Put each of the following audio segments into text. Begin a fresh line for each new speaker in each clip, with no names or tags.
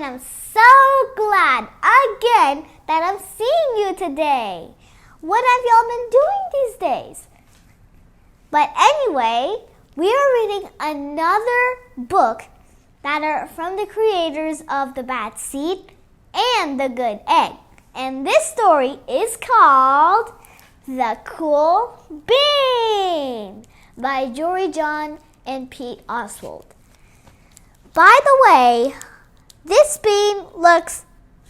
I'm so glad again that I'm seeing you today. What have y'all been doing these days? But anyway, we are reading another book that are from the creators of The Bad Seed and The Good Egg. And this story is called The Cool Bean by Jory John and Pete Oswald. By the way, this bean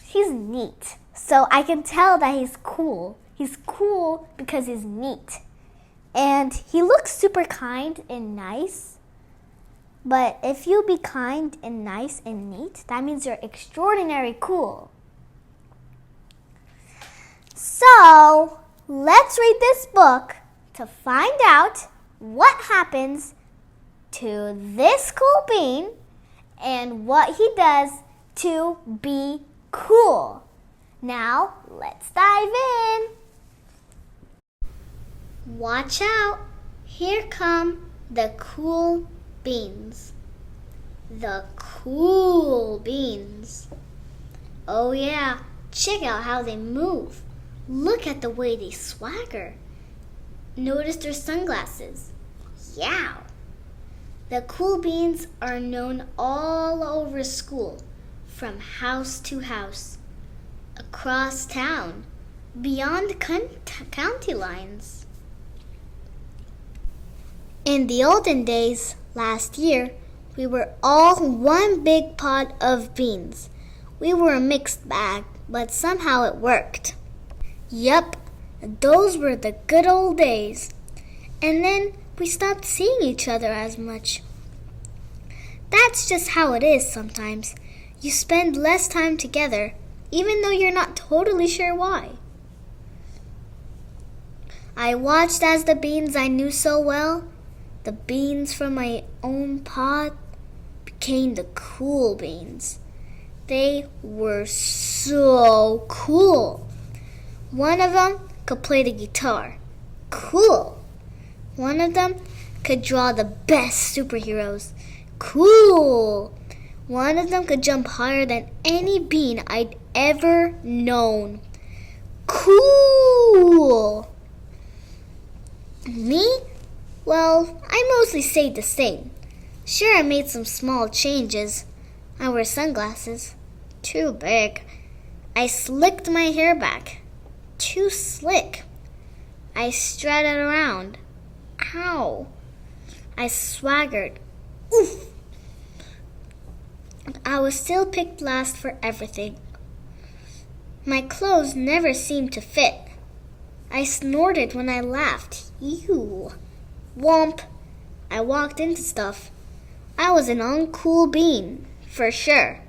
he's neat. So I can tell that he's cool. He's cool because he's neat. And he looks super kind and nice. But if you be kind and nice and neat, that means you're extraordinary cool. So, let's read this book to find out what happens to this cool bean and what he does to be cool. Now, let's dive in. Watch out. Here come the cool beans. The cool beans. Oh yeah, check out how they move. Look at the way they swagger. Notice their sunglasses. Yow! The cool beans are known all over school, from house to house, across town, beyond county lines. In the olden days, last year, we were all one big pot of beans. We were a mixed bag, but somehow it worked. Yup, those were the good old days. And then we stopped seeing each other as much. That's just how it is sometimes. You spend less time together, even though you're not totally sure why. I watched as the beans I knew so well, the beans from my own pod, became the cool beans. They were so cool. One of them could play the guitar. Cool. One of them could draw the best superheroes. Cool. One of them could jump higher than any bean I'd ever known. Cool. Me? Well, I mostly stayed the same. Sure, I made some small changes. I wear sunglasses. Too big. I slicked my hair back. Too slick. I strutted around. Ow. I swaggered. Oof. I was still picked last for everything. My clothes never seemed to fit. I snorted when I laughed. Ew. Womp. I walked into stuff. I was an uncool bean, for sure.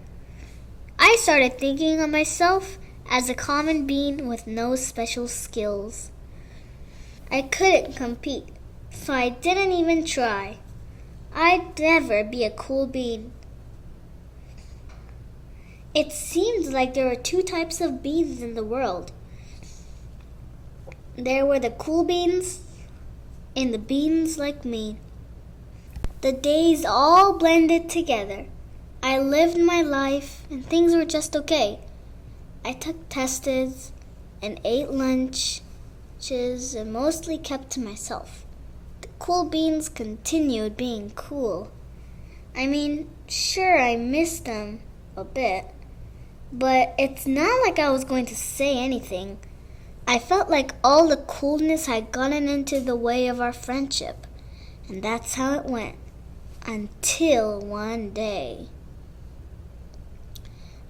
I started thinking of myself as a common bean with no special skills. I couldn't compete, so I didn't even try. I'd never be a cool bean. It seemed like there were two types of beans in the world. There were the cool beans and the beans like me. The days all blended together. I lived my life and things were just okay. I took tests and ate lunches and mostly kept to myself. The cool beans continued being cool. I mean, sure, I missed them a bit, but it's not like I was going to say anything. I felt like all the coolness had gotten into the way of our friendship, and that's how it went, until one day.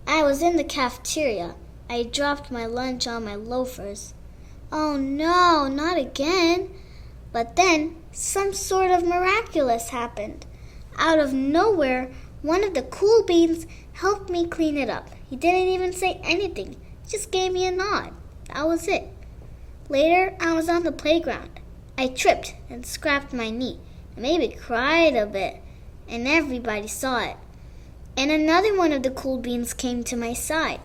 I was in the cafeteria. I dropped my lunch on my loafers. Oh no, not again. But then, some sort of miraculous happened. Out of nowhere, one of the cool beans helped me clean it up. He didn't even say anything. He just gave me a nod. That was it. Later, I was on the playground. I tripped and scraped my knee. I maybe cried a bit, and everybody saw it. And another one of the cool beans came to my side,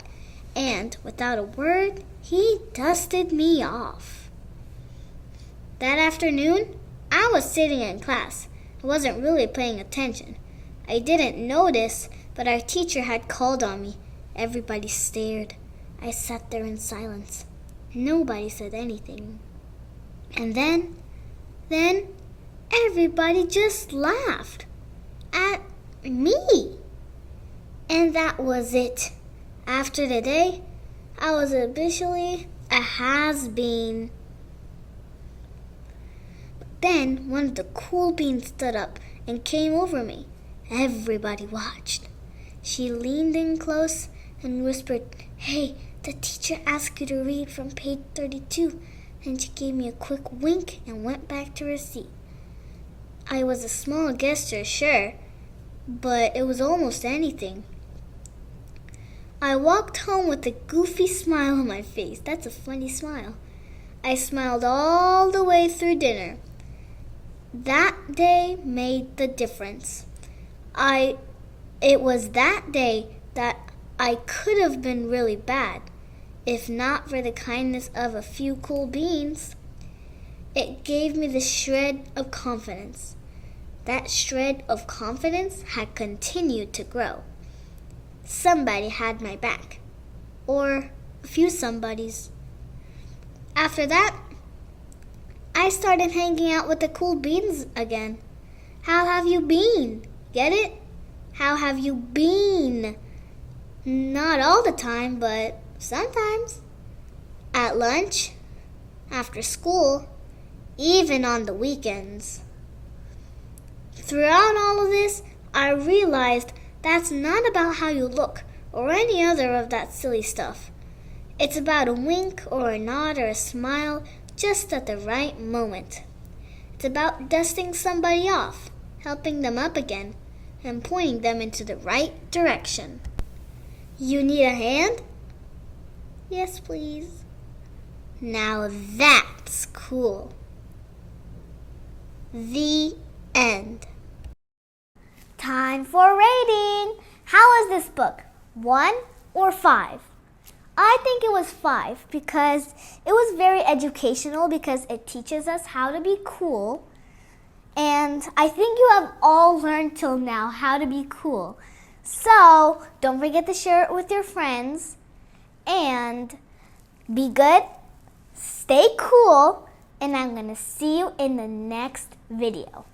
and without a word, he dusted me off. That afternoon, I was sitting in class. I wasn't really paying attention. I didn't notice, but our teacher had called on me.
Everybody stared. I sat there in silence. Nobody said anything. And then everybody just laughed at me. And that was it. After the day, I was officially a has-been. Then one of the cool beans stood up and came over me. Everybody watched. She leaned in close and whispered, "Hey, the teacher asked you to read from page 32. And she gave me a quick wink and went back to her seat. I was a small gesture, sure, but it was almost anything. I walked home with a goofy smile on my face. That's a funny smile. I smiled all the way through dinner. That day made the difference. It was that day that I could have been really bad, if not for the kindness of a few cool beans. It gave me the shred of confidence. That shred of confidence had continued to grow. Somebody had my back, or a few somebodies. After that, I started hanging out with the cool beans again. How have you been? Get it? How have you been? Not all the time, but sometimes. At lunch, after school, even on the weekends. Throughout all of this, I realized that's not about how you look or any other of that silly stuff. It's about a wink or a nod or a smile just at the right moment. It's about dusting somebody off, helping them up again, and pointing them into the right direction. You need a hand? Yes, please. Now that's cool. The end.
Time for rating. How was this book? 1 or 5? I think it was 5 because it was very educational because it teaches us how to be cool. And I think you have all learned till now how to be cool. So don't forget to share it with your friends. And be good, stay cool, and I'm going to see you in the next video.